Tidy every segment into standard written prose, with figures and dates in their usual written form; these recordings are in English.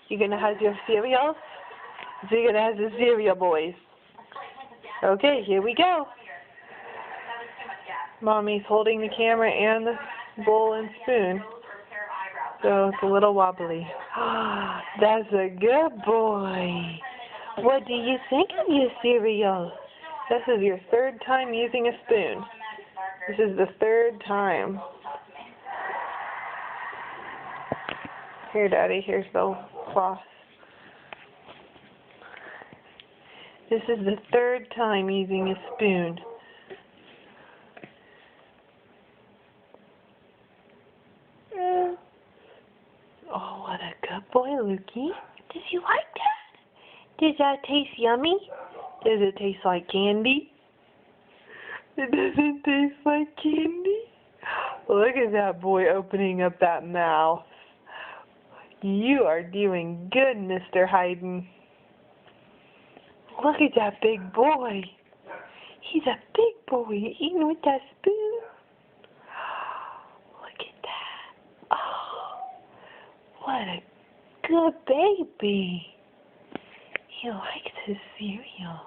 You gonna have your cereal? So you're gonna have the cereal, boys. Okay, here we go. Mommy's holding the camera and the bowl and spoon. So it's a little wobbly. That's a good boy. What do you think of your cereal? This is your third time using a spoon. This is the third time. Here, Daddy, here's the floss. This is the third time using a spoon. Oh, what a good boy, Lukey. Does you like that? Does that taste yummy? Does it taste like candy? It doesn't taste like candy? Look at that boy opening up that mouth. You are doing good, Mr. Hayden. Look at that big boy. He's a big boy eating with that spoon. Look at that. Oh, what a good baby. He likes his cereal.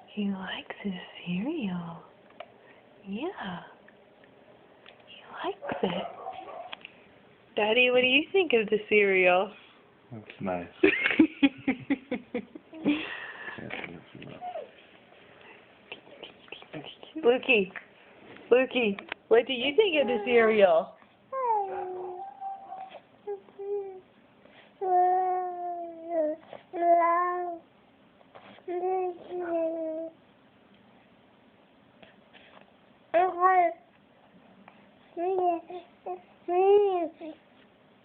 He likes his cereal. Yeah. He likes it. Daddy, what do you think of the cereal? That's nice. Lukey, what do you think of the cereal?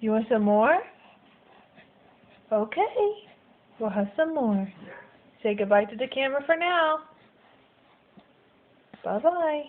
You want some more? Okay, we'll have some more. Say goodbye to the camera for now. Bye-bye.